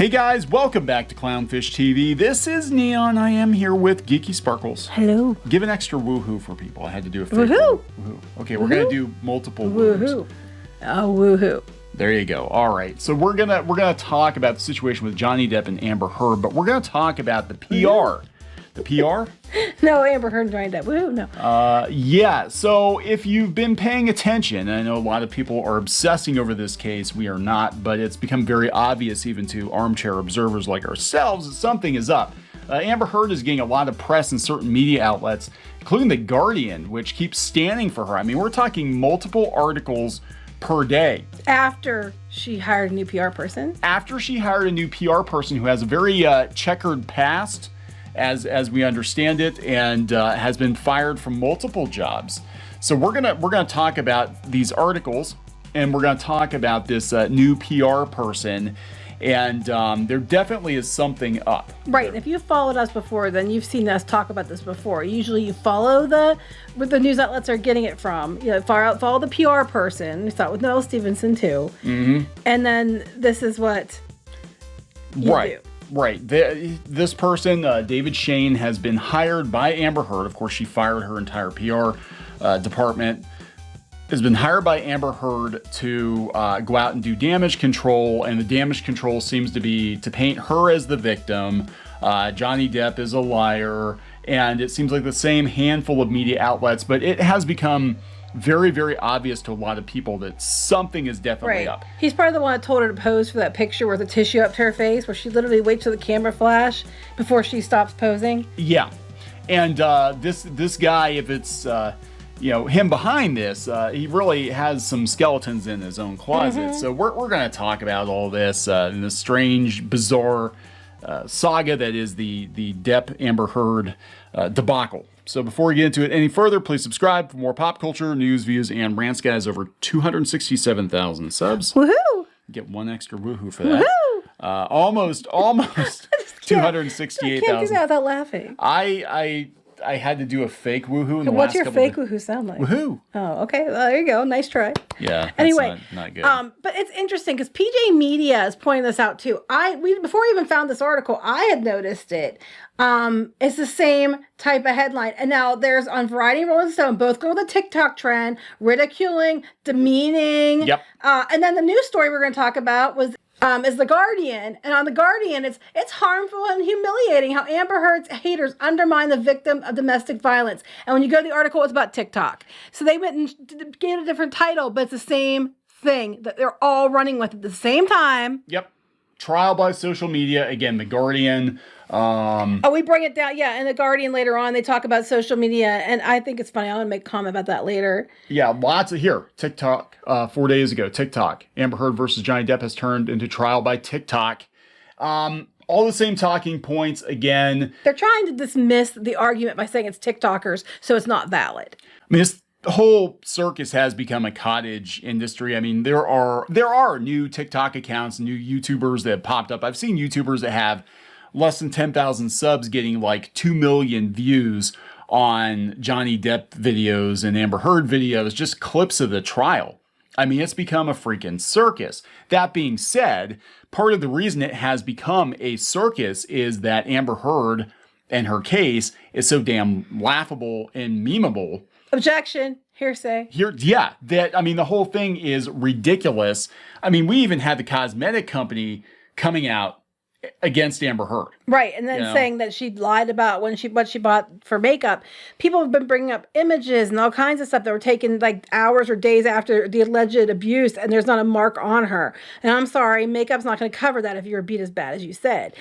Hey guys, welcome back to Clownfish TV. This is Neon. I am here with Geeky Sparkles. Hello. Give an extra woohoo for people. I had to do a fake woohoo. Woohoo. Okay, we're gonna do multiple Woohoo. Oh, woohoo. There you go. All right, so we're gonna talk about the situation with Johnny Depp and Amber Heard, but we're gonna talk about the PR. The PR? No, Amber Heard and Johnny Depp. Woohoo, no. Yeah, so if you've been paying attention, and I know a lot of people are obsessing over this case, we are not, but it's become very obvious even to armchair observers like ourselves that something is up. Amber Heard is getting a lot of press in certain media outlets, including The Guardian, which keeps standing for her. I mean, we're talking multiple articles per day. After she hired a new PR person? After she hired a new PR person who has a very checkered past, as we understand it, and has been fired from multiple jobs. So we're gonna talk about these articles, and we're gonna talk about this new PR person, and there definitely is something up. Right, and if you've followed us before, then you've seen us talk about this before. Usually you follow where the news outlets are getting it from. You know, follow the PR person. We saw it with Noel Stevenson too. Mm-hmm. And then this is what you do. Right. This person, David Shane, has been hired by Amber Heard. Of course, she fired her entire PR department. Has been hired by Amber Heard to go out and do damage control, and the damage control seems to be to paint her as the victim. Johnny Depp is a liar, and it seems like the same handful of media outlets, but it has become very, very obvious to a lot of people that something is definitely up. He's probably the one that told her to pose for that picture with the tissue up to her face, where she literally waits till the camera flash before she stops posing. Yeah, and this guy, if it's him behind this, he really has some skeletons in his own closet. Mm-hmm. So we're going to talk about all this in this strange, bizarre saga that is the Depp Amber Heard debacle. So before we get into it any further, please subscribe for more pop culture, news, views, and rants. Guys, over 267,000 subs. Woohoo! Get one extra woohoo for that. Woohoo! Almost 268,000. I can't do that without laughing. I had to do a fake woohoo in the What's last your couple fake woohoo sound like? Woohoo. Oh, okay. Well, there you go. Nice try. Yeah. That's anyway, not good. But it's interesting because PJ Media is pointing this out too. Before we even found this article, I had noticed it. It's the same type of headline. And now there's on Variety and Rolling Stone, both go with the TikTok trend, ridiculing, demeaning. Yep. And then the news story we're going to talk about is The Guardian. And on The Guardian, it's harmful and humiliating how Amber Heard's haters undermine the victim of domestic violence. And when you go to the article, it's about TikTok. So they went and gave it a different title, but it's the same thing that they're all running with at the same time. Yep. Trial by social media. Again, The Guardian. We bring it down. Yeah, in The Guardian later on, they talk about social media. And I think it's funny. I want to make a comment about that later. Yeah, lots of here. TikTok, 4 days ago, TikTok. Amber Heard versus Johnny Depp has turned into trial by TikTok. All the same talking points again. They're trying to dismiss the argument by saying it's TikTokers, so it's not valid. I mean, the whole circus has become a cottage industry. I mean, there are new TikTok accounts, new YouTubers that have popped up. I've seen YouTubers that have less than 10,000 subs getting like 2 million views on Johnny Depp videos and Amber Heard videos, just clips of the trial. I mean, it's become a freaking circus. That being said, part of the reason it has become a circus is that Amber Heard and her case is so damn laughable and memeable. Objection. Hearsay. The whole thing is ridiculous. I mean, we even had the cosmetic company coming out against Amber Heard. Right, and then saying that she lied about what she bought for makeup. People have been bringing up images and all kinds of stuff that were taken like hours or days after the alleged abuse, and there's not a mark on her. And I'm sorry, makeup's not going to cover that if you're beat as bad as you said.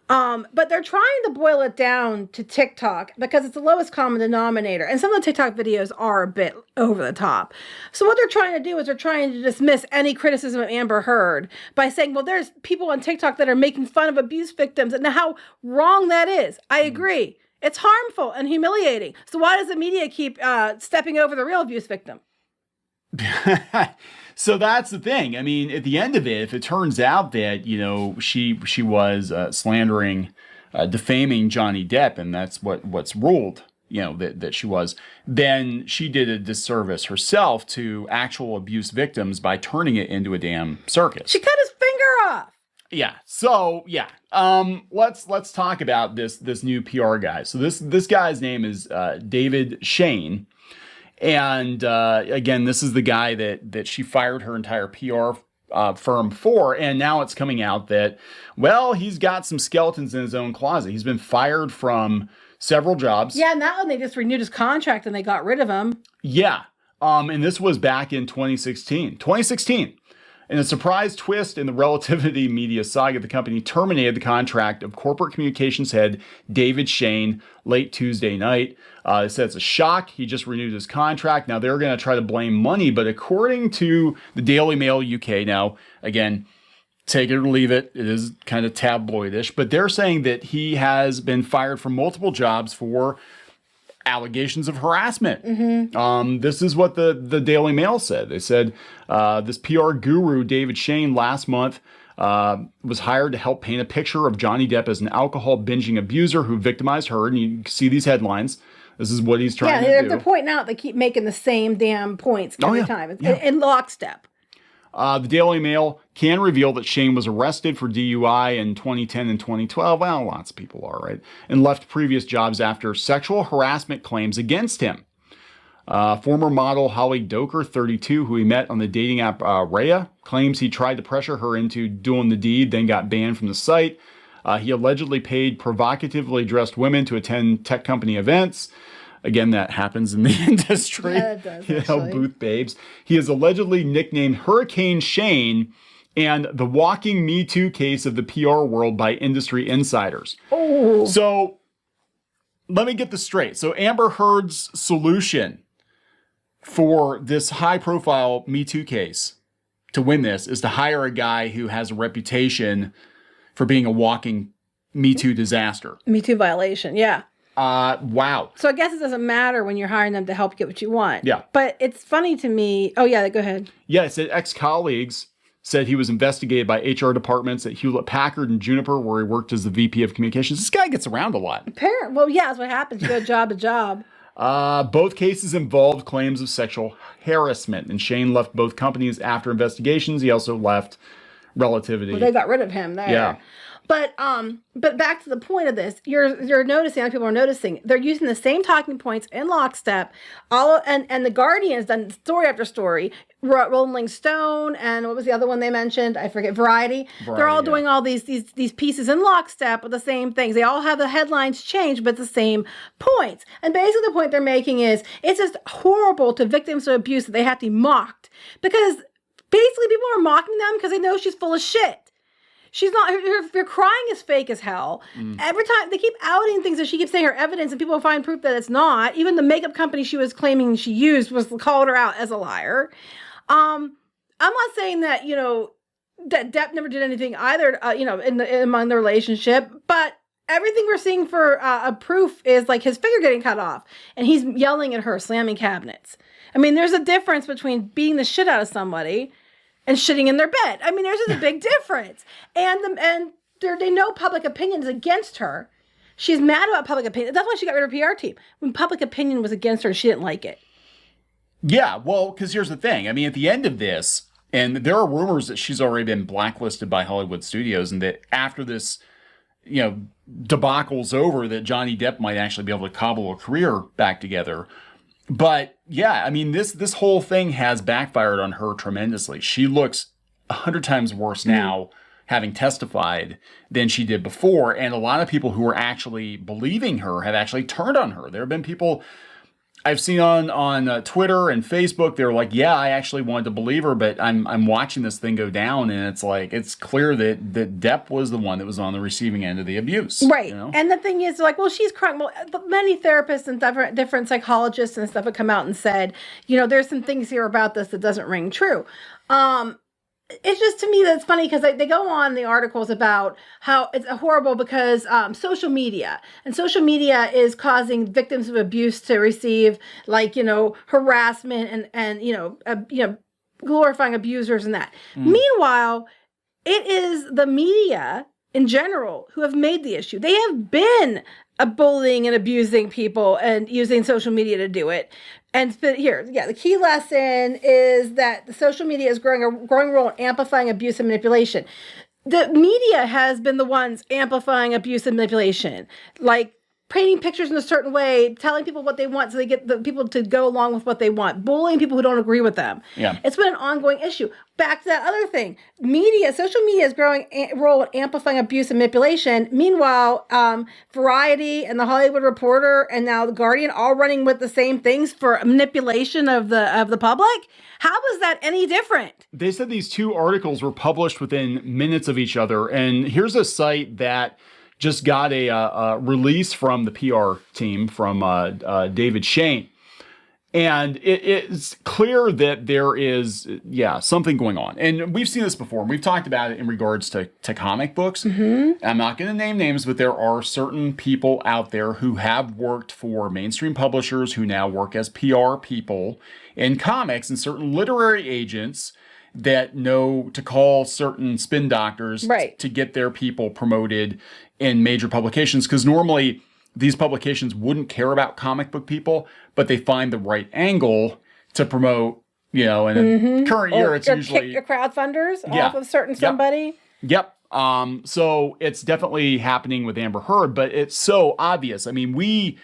But they're trying to boil it down to TikTok because it's the lowest common denominator. And some of the TikTok videos are a bit over the top. So what they're trying to do is they're trying to dismiss any criticism of Amber Heard by saying, well, there's people on TikTok that are making fun of abuse victims and how wrong that is. I agree. It's harmful and humiliating. So why does the media keep stepping over the real abuse victim? So that's the thing. I mean, at the end of it, if it turns out that, she was slandering, defaming Johnny Depp, and that's what's ruled, that she was, then she did a disservice herself to actual abuse victims by turning it into a damn circus. She cut his finger off. Yeah. So yeah. Let's talk about this new PR guy. So this guy's name is David Shane, and again, this is the guy that she fired her entire PR firm for, and now it's coming out that, well, he's got some skeletons in his own closet. He's been fired from several jobs. Yeah, and that one they just renewed his contract and they got rid of him. Yeah. And this was back in 2016. 2016. In a surprise twist in the Relativity media saga, the company terminated the contract of corporate communications head David Shane late Tuesday night. They said it's a shock. He just renewed his contract. Now they're going to try to blame money, but according to the Daily Mail UK, now again, take it or leave it, it is kind of tabloidish, but they're saying that he has been fired from multiple jobs for allegations of harassment. This is what the Daily Mail said. They said this PR guru, David Shane, last month was hired to help paint a picture of Johnny Depp as an alcohol binging abuser who victimized her. And you can see these headlines. This is what he's trying to do. They're pointing out they keep making the same damn points every time. It's in lockstep. The Daily Mail can reveal that Shane was arrested for DUI in 2010 and 2012. Well, lots of people are, right? And left previous jobs after sexual harassment claims against him. Former model Holly Doker, 32, who he met on the dating app Raya, claims he tried to pressure her into doing the deed, then got banned from the site. He allegedly paid provocatively dressed women to attend tech company events. Again, that happens in the industry. Yeah, it does, actually. Booth babes. He is allegedly nicknamed Hurricane Shane and the walking Me Too case of the PR world by industry insiders. Oh. So let me get this straight. So Amber Heard's solution for this high-profile Me Too case to win this is to hire a guy who has a reputation for being a walking Me Too disaster. Me Too violation, yeah. Wow. So I guess it doesn't matter when you're hiring them to help get what you want. Yeah. But it's funny to me. Oh, yeah, go ahead. Yeah, it said ex-colleagues said he was investigated by HR departments at Hewlett-Packard and Juniper, where he worked as the VP of communications. This guy gets around a lot. Well, yeah, that's what happens. You go job to job. Both cases involved claims of sexual harassment, and Shane left both companies after investigations. He also left Relativity. Well, they got rid of him there. Yeah. But back to the point of this, you're noticing, other people are noticing, they're using the same talking points in lockstep. And the Guardian's done story after story. Rolling Stone and what was the other one they mentioned? I forget. Variety. They're all doing all these pieces in lockstep with the same things. They all have the headlines changed, but the same points. And basically the point they're making is it's just horrible to victims of abuse that they have to be mocked, because basically people are mocking them because they know she's full of shit. She's not, her crying is fake as hell. Every time they keep outing things that she keeps saying her evidence and people find proof that it's not. Even the makeup company she was claiming she used was called her out as a liar. I'm not saying that, that Depp never did anything either, among the relationship, but everything we're seeing for a proof is like his finger getting cut off and he's yelling at her, slamming cabinets. I mean, there's a difference between beating the shit out of somebody and shitting in their bed. I mean, there's just a big difference. And they know public opinion is against her. She's mad about public opinion. That's why she got rid of her PR team. When public opinion was against her, she didn't like it. Yeah, well, because here's the thing. I mean, at the end of this, and there are rumors that she's already been blacklisted by Hollywood studios, and that after this, debacle's over, that Johnny Depp might actually be able to cobble a career back together. But yeah, I mean, this whole thing has backfired on her tremendously. She looks 100 times worse now, having testified, than she did before. And a lot of people who were actually believing her have actually turned on her. There have been people I've seen on Twitter and Facebook. They're like, yeah, I actually wanted to believe her, but I'm watching this thing go down, and it's like, it's clear that Depp was the one that was on the receiving end of the abuse. Right. And the thing is, like, well, she's crying. Well, many therapists and different psychologists and stuff have come out and said, there's some things here about this that doesn't ring true. It's just, to me, that's funny because they go on the articles about how it's horrible because social media is causing victims of abuse to receive harassment and glorifying abusers and that. Meanwhile, it is the media in general who have made the issue. They have been bullying and abusing people and using social media to do it. And the key lesson is that the social media is growing a growing role in amplifying abuse and manipulation. the media has been the ones amplifying abuse and manipulation, like painting pictures in a certain way, telling people what they want so they get the people to go along with what they want, bullying people who don't agree with them. Yeah. It's been an ongoing issue. Back to that other thing. Social media is growing a role in amplifying abuse and manipulation. Meanwhile, Variety and the Hollywood Reporter and now the Guardian all running with the same things for manipulation of the public. How is that any different? They said these two articles were published within minutes of each other. And here's a site that just got a release from the PR team from David Shane. And it's clear that there is, something going on. And we've seen this before. We've talked about it in regards to comic books. Mm-hmm. I'm not going to name names, but there are certain people out there who have worked for mainstream publishers who now work as PR people in comics, and certain literary agents that know to call certain spin doctors to get their people promoted in major publications. Because normally these publications wouldn't care about comic book people, but they find the right angle to promote, in a current year, it's usually... kick your crowdfunders off of certain somebody. Yep. So it's definitely happening with Amber Heard, but it's so obvious. I mean, we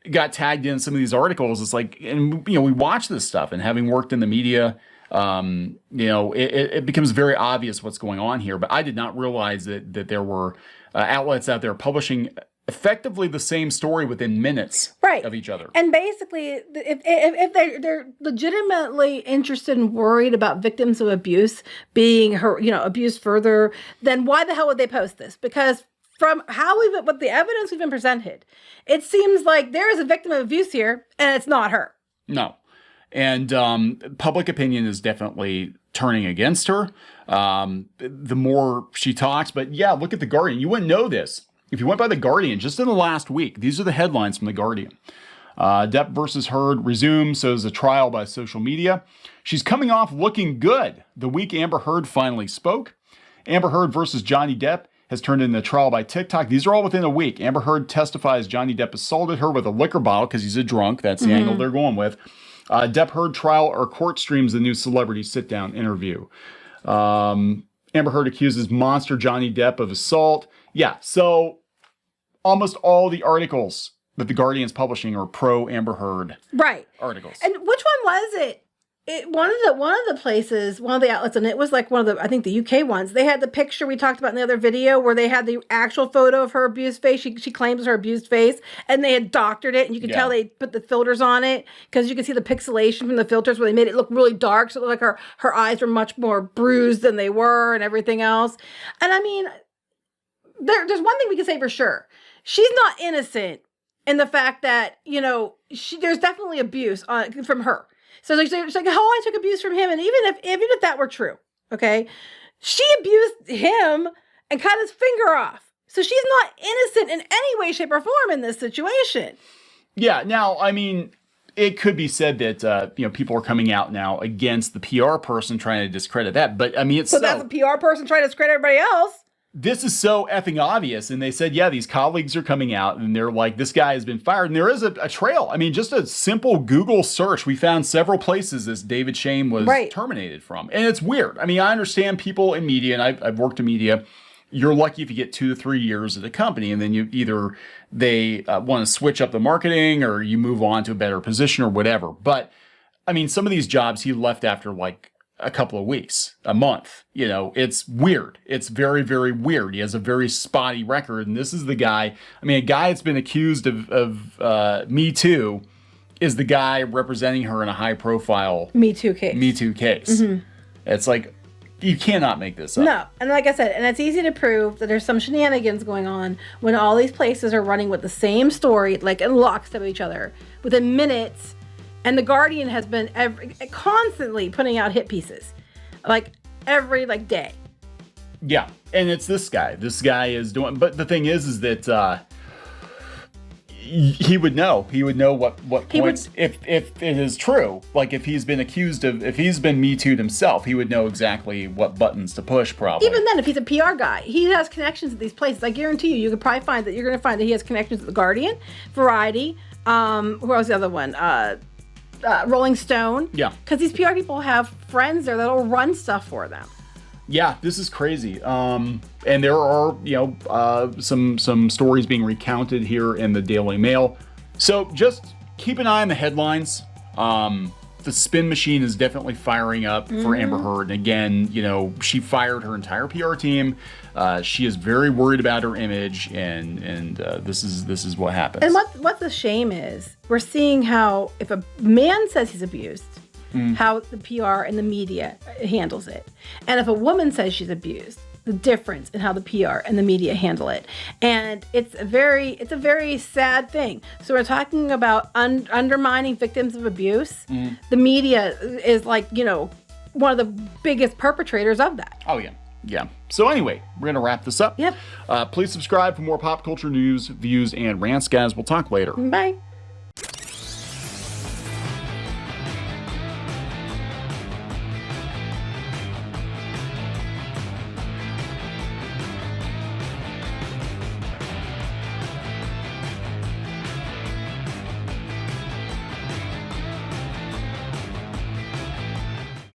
got tagged in some of these articles. It's like, and we watch this stuff, and having worked in the media, it becomes very obvious what's going on here. But I did not realize that there were outlets out there publishing effectively the same story within minutes of each other. And basically, if they're legitimately interested and worried about victims of abuse being abused further, then why the hell would they post this? Because from what the evidence we've been presented, it seems like there is a victim of abuse here, and it's not her. No. And public opinion is definitely turning against her the more she talks. But look at The Guardian. You wouldn't know this if you went by The Guardian just in the last week. These are the headlines from The Guardian. Depp versus Heard resumes, so is a trial by social media. She's coming off looking good the week Amber Heard finally spoke. Amber Heard versus Johnny Depp has turned into a trial by TikTok. These are all within a week. Amber Heard testifies Johnny Depp assaulted her with a liquor bottle because he's a drunk. That's the angle they're going with. Depp Heard trial or court streams the new celebrity sit-down interview. Amber Heard accuses monster Johnny Depp of assault. Yeah, so almost all the articles that The Guardian's publishing are pro-Amber Heard articles. And which one was it? One of the outlets, and it was like one of I think the UK ones, they had the picture we talked about in the other video where they had the actual photo of her abused face. She claims her abused face, and they had doctored it, and you could tell they put the filters on it because you could see the pixelation from the filters where they made it look really dark, so it looked like her eyes were much more bruised than they were and everything else. And I mean, there's one thing we can say for sure. She's not innocent in the fact that, there's definitely abuse from her. So it's like, I took abuse from him. And even if that were true, okay, she abused him and cut his finger off. So she's not innocent in any way, shape, or form in this situation. Yeah. Now, I mean, it could be said that, people are coming out now against the PR person trying to discredit that. But I mean, so that's a PR person trying to discredit everybody else. This is so effing obvious. And they said, these colleagues are coming out and they're like, this guy has been fired. And there is a trail. I mean, just a simple Google search. We found several places this David Shane was terminated from. And it's weird. I mean, I understand people in media, and I've worked in media. You're lucky if you get 2 to 3 years at a company, and then they want to switch up the marketing or you move on to a better position or whatever. But I mean, some of these jobs he left after like a couple of weeks, a month. It's weird. It's very, very weird. He has a very spotty record. And this is the guy, a guy that's been accused of Me Too is the guy representing her in a high profile Me Too case. Mm-hmm. It's like, you cannot make this up. No. And like I said, and it's easy to prove that there's some shenanigans going on when all these places are running with the same story, like in lockstep of each other within minutes. And The Guardian has been constantly putting out hit pieces, like every day. Yeah, and it's this guy. This guy is doing. But the thing is that he would know. He would know what points if it is true. Like if he's been Me Too'd himself, he would know exactly what buttons to push. Probably. Even then, if he's a PR guy, he has connections at these places. I guarantee you could probably find that you're going to find that he has connections at The Guardian, Variety. Who was the other one? Rolling Stone. Yeah. Because these PR people have friends there that'll run stuff for them. Yeah, this is crazy. And there are, some stories being recounted here in the Daily Mail. So just keep an eye on the headlines. The spin machine is definitely firing up for Amber Heard. And again, she fired her entire PR team. She is very worried about her image, and this is what happens. And what the shame is, we're seeing how if a man says he's abused, how the PR and the media handles it, and if a woman says she's abused, the difference in how the PR and the media handle it. And it's a very sad thing. So we're talking about undermining victims of abuse. The media is one of the biggest perpetrators of that. Oh, yeah. Yeah. So anyway, we're going to wrap this up. Yep. Please subscribe for more pop culture news, views, and rants, guys. We'll talk later. Bye.